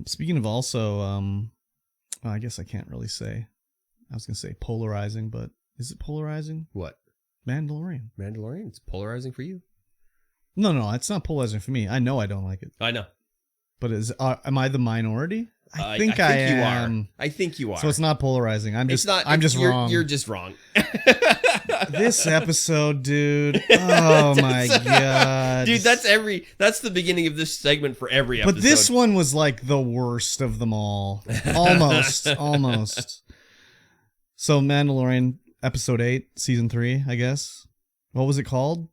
Speaking of also, well, I guess I can't really say. I was gonna say polarizing, but is it polarizing? What? Mandalorian. Mandalorian? It's polarizing for you. No, it's not polarizing for me. I know I don't like it. I know. But am I the minority? I think I am. You are. I think you are. So it's not polarizing. I'm just you're, wrong. You're just wrong. This episode, dude. Oh my god. Dude, that's the beginning of this segment for every episode. But this one was like the worst of them all. Almost. So Mandalorian episode 8, season 3, I guess. What was it called?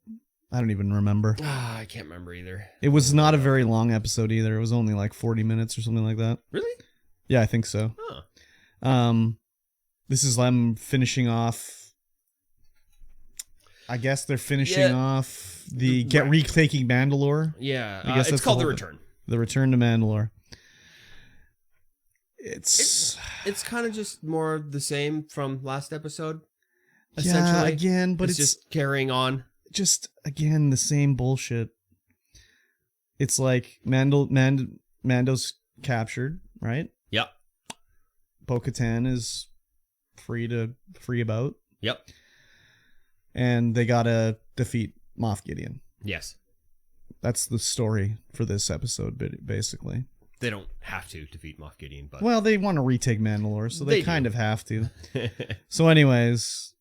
I don't even remember. I can't remember either. It was not a very long episode either. It was only like 40 minutes or something like that. Really? Yeah, I think so. Huh. This is them finishing off. I guess they're finishing off the retaking Mandalore. Yeah, I guess it's called The Return. The Return to Mandalore. It's kind of just more the same from last episado. Yeah, again, but it's just carrying on. Just again the same bullshit. It's like Mando's captured, right? Yep. Bo-Katan is free about. Yep. And they gotta defeat Moff Gideon. Yes. That's the story for this episode, basically. They don't have to defeat Moff Gideon, but well, they want to retake Mandalore, so they kind of have to. So, anyways,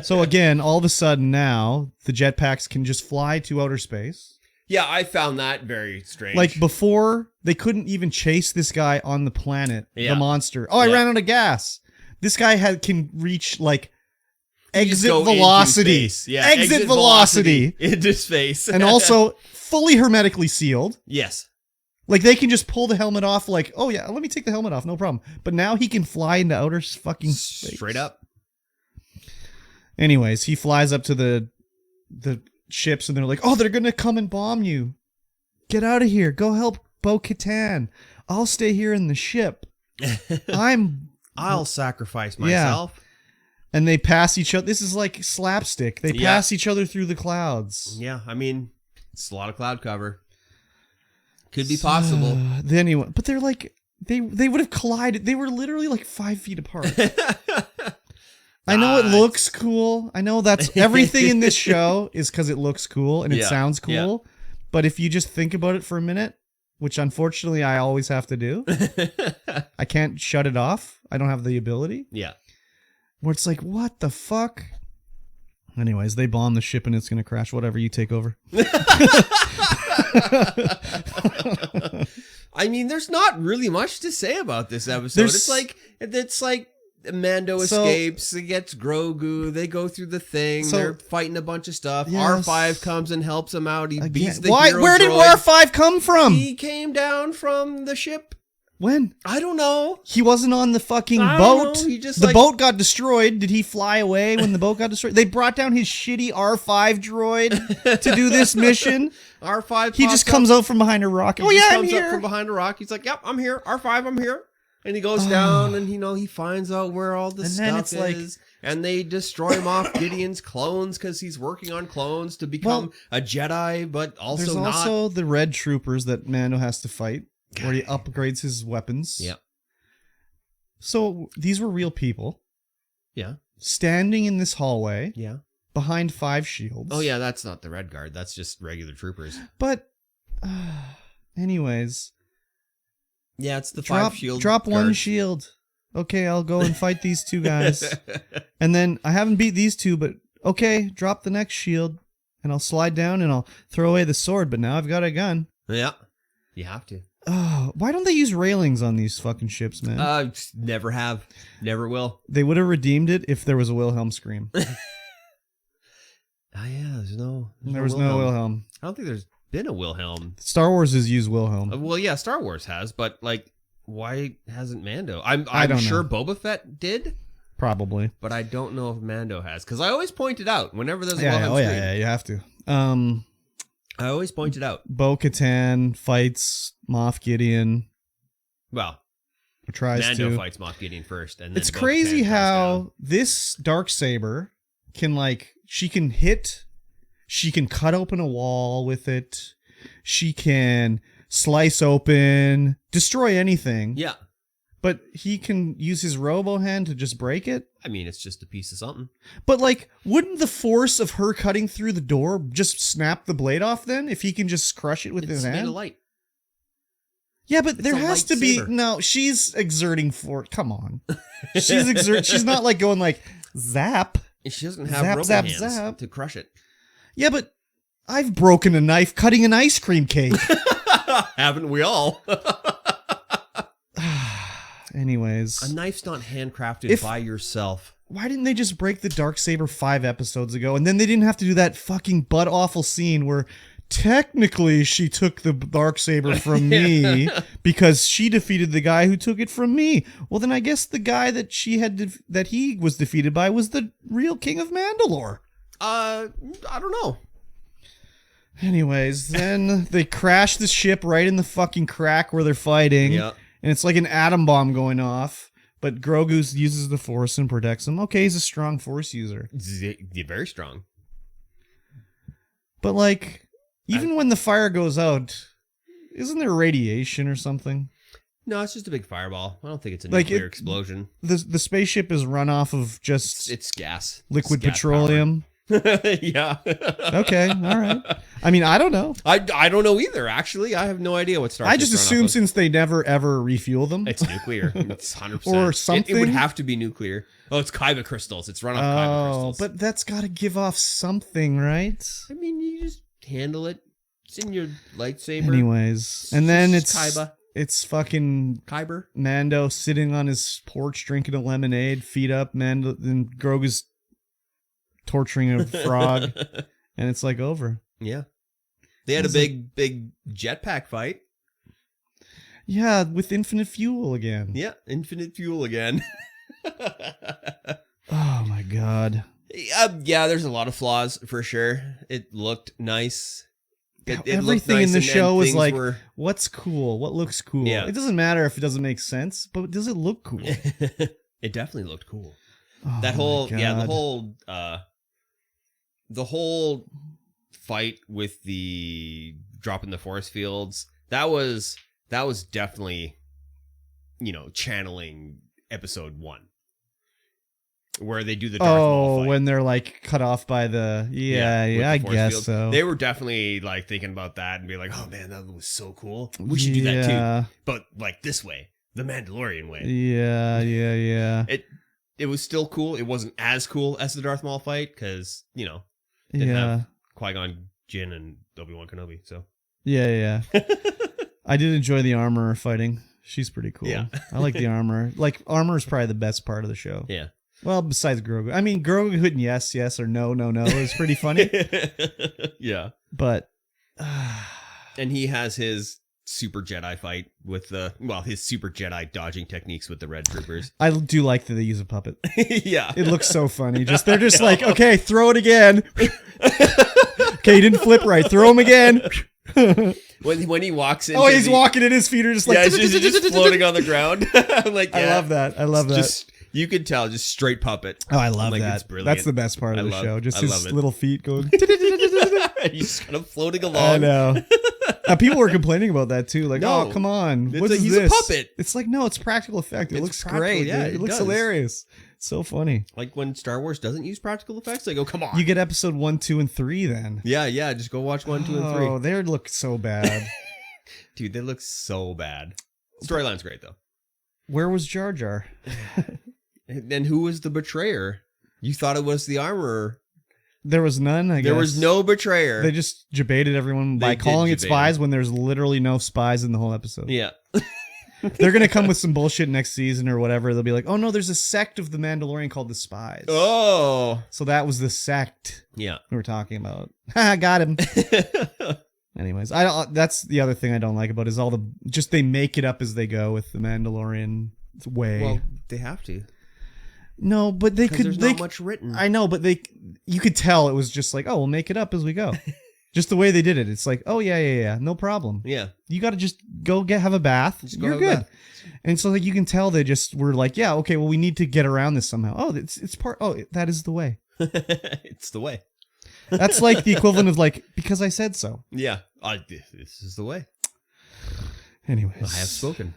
so again, all of a sudden now the jetpacks can just fly to outer space. Yeah, I found that very strange. Like before, they couldn't even chase this guy on the planet, the monster. Oh, I ran out of gas. This guy can reach like exit velocity. Yeah, exit velocity into space. And also fully hermetically sealed. Yes. Like they can just pull the helmet off like, oh yeah, let me take the helmet off, no problem. But now he can fly into outer fucking space. Straight up. Anyways, he flies up to the ships and they're like, oh, they're going to come and bomb you. Get out of here. Go help Bo-Katan. I'll stay here in the ship. I'll sacrifice myself. Yeah. And they pass each other. This is like slapstick. They pass each other through the clouds. Yeah, I mean, it's a lot of cloud cover. Could be possible. Anyway, but they're like, they would have collided. They were literally like 5 feet apart. I know it looks cool. I know that's everything in this show is because it looks cool and it sounds cool. Yeah. But if you just think about it for a minute, which unfortunately I always have to do, I can't shut it off. I don't have the ability. Yeah. Where it's like, what the fuck? Anyways, they bomb the ship and it's going to crash. Whatever, you take over. I mean, there's not really much to say about this episode. It's like Mando escapes, he gets Grogu, they go through the thing, they're fighting a bunch of stuff. Yes. R5 comes and helps him out. He beats the hero Where did R5 come from? He came down from the ship. When? I don't know. He wasn't on the fucking boat. The boat got destroyed. Did he fly away when the boat got destroyed? They brought down his shitty R5 droid to do this mission. R5 he just comes out from behind a rock. He comes up from behind a rock. He's like, yep, I'm here. R5, I'm here. And he goes down and, he finds out where all the stuff is. And they destroy Moff Gideon's clones because he's working on clones to become a Jedi, but also there's not. There's also the red troopers that Mando has to fight, where he upgrades his weapons. Yep. So these were real people. Yeah. Standing in this hallway. Yeah. Behind 5 shields. Oh, yeah, that's not the Red Guard. That's just regular troopers. But, anyways... Yeah, it's the 5 shield. Drop one shield. Okay, I'll go and fight these 2 guys. And then I haven't beat these 2, but okay, drop the next shield. And I'll slide down and I'll throw away the sword, but now I've got a gun. Yeah, you have to. Oh, why don't they use railings on these fucking ships, man? Never have. Never will. They would have redeemed it if there was a Wilhelm scream. Oh, yeah, there was no Wilhelm. I don't think there's been a Wilhelm. Star Wars has used Wilhelm. Well, yeah, Star Wars has, but like, why hasn't Mando? I'm sure Boba Fett did. Probably. But I don't know if Mando has, because I always point it out whenever there's a Wilhelm scream. Yeah, you have to. I always point it out. Bo-Katan fights Moff Gideon. Well, Mando fights Moff Gideon first, and then it's crazy how this Darksaber can she can cut open a wall with it. She can slice open, destroy anything. Yeah. But he can use his robo hand to just break it? I mean, it's just a piece of something. But, like, wouldn't the force of her cutting through the door just snap the blade off then? If he can just crush it with his hand? It's made of light. Yeah, but there has to be... No, she's exerting force. Come on. She's not, like, going, like, zap. She doesn't have zap, robo zap, hands zap. to crush it. Yeah, but I've broken a knife cutting an ice cream cake. Haven't we all? Anyways. A knife's not handcrafted by yourself. Why didn't they just break the Darksaber 5 episodes ago? And then they didn't have to do that fucking butt-awful scene where technically she took the Darksaber from me because she defeated the guy who took it from me. Well, then I guess the guy that she had that he was defeated by was the real King of Mandalore. I don't know. Anyways, then they crash the ship right in the fucking crack where they're fighting. Yeah. And it's like an atom bomb going off. But Grogu uses the Force and protects him. Okay, he's a strong Force user. Very strong. But like, even when the fire goes out, isn't there radiation or something? No, it's just a big fireball. I don't think it's a nuclear explosion. The spaceship is run off of just... It's gas. Liquid petroleum. Yeah. Okay, all right. I mean, I don't know. I don't know either, actually. I have no idea what Star I just assume since they never, ever refuel them. It's nuclear. It's 100%. Or something. It would have to be nuclear. Oh, it's Kyber crystals. It's run off Kyber crystals. But that's got to give off something, right? I mean, you just handle it. It's in your lightsaber. Anyways. And then it's... Kyber. It's fucking Kyber. Mando sitting on his porch drinking a lemonade, feet up. Mando, and Grogu's torturing a frog, and it's like over. Yeah. They had a big jetpack fight. Yeah, with infinite fuel again. Yeah, infinite fuel again. Oh my god. Yeah, there's a lot of flaws for sure. It looked nice. Everything in the show is like, what's cool? What looks cool? Yeah. It doesn't matter if it doesn't make sense, but does it look cool? It definitely looked cool. Oh The whole fight with the dropping the force fields, that was definitely, channeling episode 1. Where they do the Darth Maul fight. When they're like cut off by the I guess field. So. They were definitely like thinking about that and be like, oh man, that was so cool. We should do that too. But like this way, the Mandalorian way. Yeah. It was still cool. It wasn't as cool as the Darth Maul fight because, didn't have Qui-Gon Jinn and Obi-Wan Kenobi. So yeah. I did enjoy the armor fighting. She's pretty cool. Yeah. I like the armor. Like armor is probably the best part of the show. Yeah. Well, besides Grogu. I mean, Grogu hitting yes or no is pretty funny. Yeah. But... and he has his Super Jedi fight with his Super Jedi dodging techniques with the Red Troopers. I do like that they use a puppet. Yeah. It looks so funny. They're just like, okay, throw it again. Okay, he didn't flip right. Throw him again. When he walks in. Oh, he's walking and his feet are just like... Yeah, just floating on the ground. Like, yeah. I love that. You could tell, just straight puppet. Oh, I love that. It's brilliant. That's the best part of the show. Just his little feet going... He's just kind of floating along. I know. People were complaining about that too. Like, oh, come on. He's a puppet. It's like, no, it's practical effect. It looks great. Yeah, it looks hilarious. It's so funny. Like when Star Wars doesn't use practical effects, they go, come on. You get episode 1, 2, and 3 then. Yeah. Just go watch 1, 2, and 3. Oh, they look so bad. Dude, they look so bad. Storyline's great though. Where was Jar Jar? And who was the betrayer? You thought it was the armorer. There was none, I guess. There was no betrayer. They just debated everyone by calling it spies when there's literally no spies in the whole episode. Yeah. They're going to come with some bullshit next season or whatever. They'll be like, oh no, there's a sect of the Mandalorian called the Spies. Oh. So that was the sect we were talking about. Ha, got him. Anyways, that's the other thing I don't like about it is they make it up as they go with the Mandalorian way. Well, they have to. No, but there's not much written. I know, but you could tell it was just like, oh, we'll make it up as we go. Just the way they did it. It's like, oh yeah, no problem. Yeah. You got to just go have a bath. You're good. And so like you can tell they just were like, yeah, okay, well we need to get around this somehow. Oh, it's part. Oh, that is the way. It's the way. That's like the equivalent of like, because I said so. Yeah. This is the way. Anyways, I have spoken.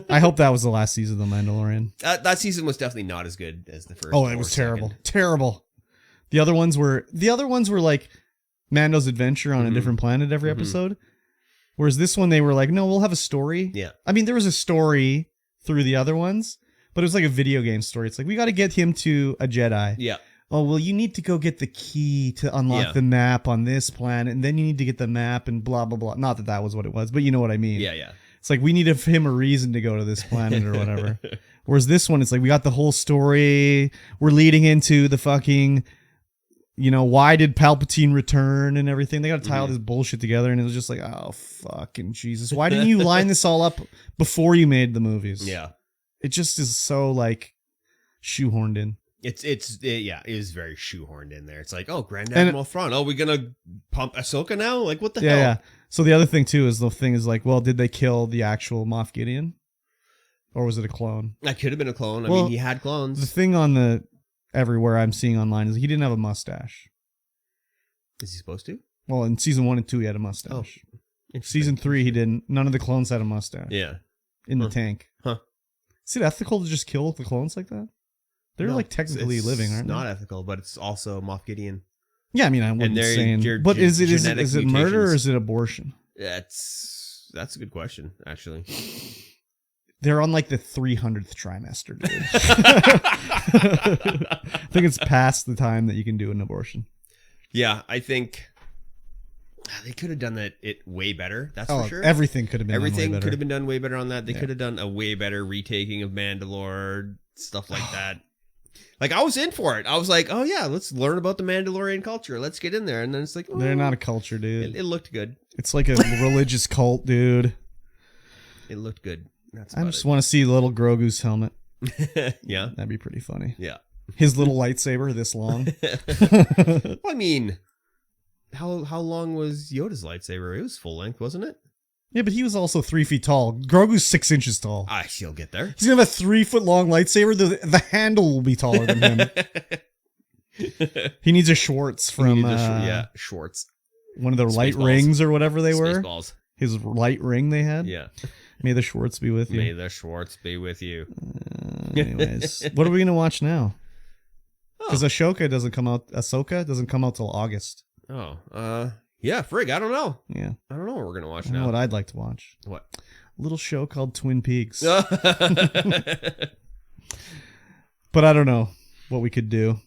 I hope that was the last season of The Mandalorian. That season was definitely not as good as the first. Oh, it was terrible. Terrible. The other ones were like Mando's adventure on a different planet every episode. Whereas this one, they were like, no, we'll have a story. Yeah. I mean, there was a story through the other ones, but it was like a video game story. It's like, we got to get him to a Jedi. Yeah. Oh, well, you need to go get the key to unlock the map on this planet, and then you need to get the map and blah, blah, blah. Not that that was what it was, but you know what I mean. Yeah, yeah. It's like, we need him a reason to go to this planet or whatever. Whereas this one, it's like, we got the whole story. We're leading into the fucking, why did Palpatine return and everything? They got to tie all this bullshit together, and it was just like, oh, fucking Jesus. Why didn't you line this all up before you made the movies? Yeah. It just is so, like, shoehorned in. It is very shoehorned in there. It's like, oh, Grand Admiral Thrawn. Oh, we're gonna pump Ahsoka now? Like, what the hell? Yeah. So the other thing too is like, well, did they kill the actual Moff Gideon, or was it a clone? That could have been a clone. I Well, mean, he had clones. The thing on the everywhere I'm seeing online is he didn't have a mustache. Is he supposed to? Well, in season 1 and 2 he had a mustache. In season 3 he didn't. None of the clones had a mustache. Yeah. In the tank. Huh. Is it ethical to just kill the clones like that? They're like technically living, aren't they? It's not ethical, but it's also Moff Gideon. Yeah, I mean, I wasn't saying. But is it murder or is it abortion? That's a good question, actually. They're on like the 300th trimester, dude. I think it's past the time that you can do an abortion. Yeah, I think they could have done it way better. That's for sure. Everything could have been Everything done way better. could have been done way better on that. They could have done a way better retaking of Mandalore, stuff like that. Like, I was in for it. I was like, oh yeah, let's learn about the Mandalorian culture. Let's get in there. And then it's like, oh, they're not a culture, dude. It looked good. It's like a religious cult, dude. It looked good. I just want to see little Grogu's helmet. Yeah. That'd be pretty funny. Yeah. His little lightsaber this long. Well, I mean, how long was Yoda's lightsaber? It was full length, wasn't it? Yeah, but he was also 3 feet tall. Grogu's 6 inches tall. He'll get there. He's gonna have a 3 foot long lightsaber. The handle will be taller than him. He needs a Schwartz from Schwartz. One of the light rings or whatever they were. Spaceballs. His light ring they had. Yeah. May the Schwartz be with you. May the Schwartz be with you. Anyways, what are we gonna watch now? Because Ahsoka doesn't come out till August. Oh, yeah, frig, I don't know. Yeah. I don't know what we're going to watch I know now. what I'd like to watch. What? A little show called Twin Peaks. But I don't know what we could do.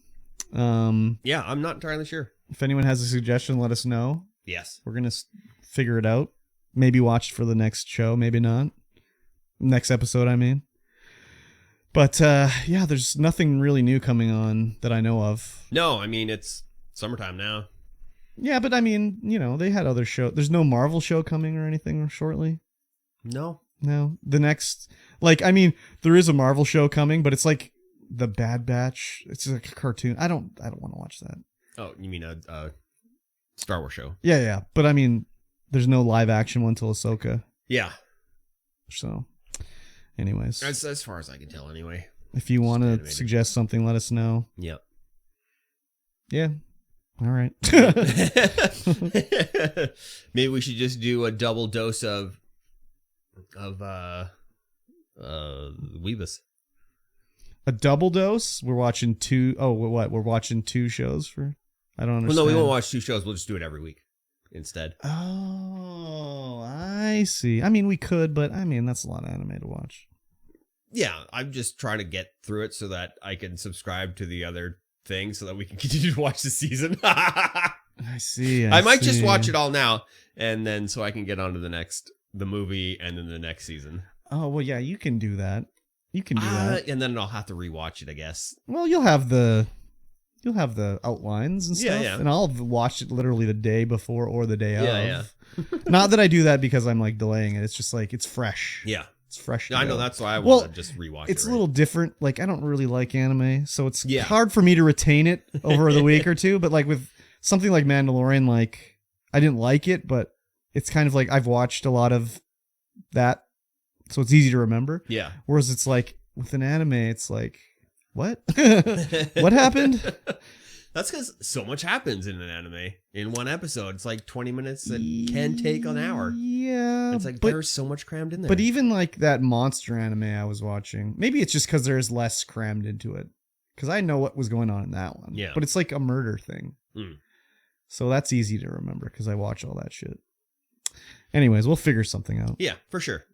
Yeah, I'm not entirely sure. If anyone has a suggestion, let us know. Yes. We're going to figure it out. Maybe watch it for the next show, maybe not. Next episode, I mean. But, yeah, there's nothing really new coming on that I know of. No, I mean, it's summertime now. Yeah, but I mean, they had other shows. There's no Marvel show coming or anything shortly. No. The next, there is a Marvel show coming, but it's like the Bad Batch. It's like a cartoon. I don't want to watch that. Oh, you mean a Star Wars show? Yeah. But I mean, there's no live action one till Ahsoka. Yeah. So, anyways, as far as I can tell, anyway. If you want to suggest something, let us know. Yep. Yeah. All right. Maybe we should just do a double dose of Weebus. A double dose? We're watching two. Oh, what? We're watching 2 shows for. I don't understand. Well, no, we won't watch 2 shows. We'll just do it every week instead. Oh, I see. I mean, we could, but I mean, that's a lot of anime to watch. Yeah, I'm just trying to get through it so that I can subscribe to the other thing so that we can continue to watch the season. I see. I might just watch it all now, and then so I can get on to the movie, and then the next season. Oh, well, yeah, you can do that. You can do that. And then I'll have to rewatch it, I guess. Well, you'll have the outlines and stuff, yeah. and I'll watch it literally the day before or the day of. Yeah. Not that I do that because I'm like delaying it. It's just like it's fresh. Yeah. It's fresh. I know, that's why I want to just rewatch it. It's a little different. Like, I don't really like anime, so it's Yeah. hard for me to retain it over the week or two. But like with something like Mandalorian, like I didn't like it, but it's kind of like I've watched a lot of that, so it's easy to remember. Yeah. Whereas it's like with an anime, it's like, what? What happened? That's because so much happens in an anime in one episode. It's like 20 minutes that can take an hour. Yeah. It's like there's so much crammed in there. But even like that monster anime I was watching, maybe it's just because there's less crammed into it. Because I know what was going on in that one. Yeah. But it's like a murder thing. So that's easy to remember because I watch all that shit. Anyways, we'll figure something out. Yeah, for sure.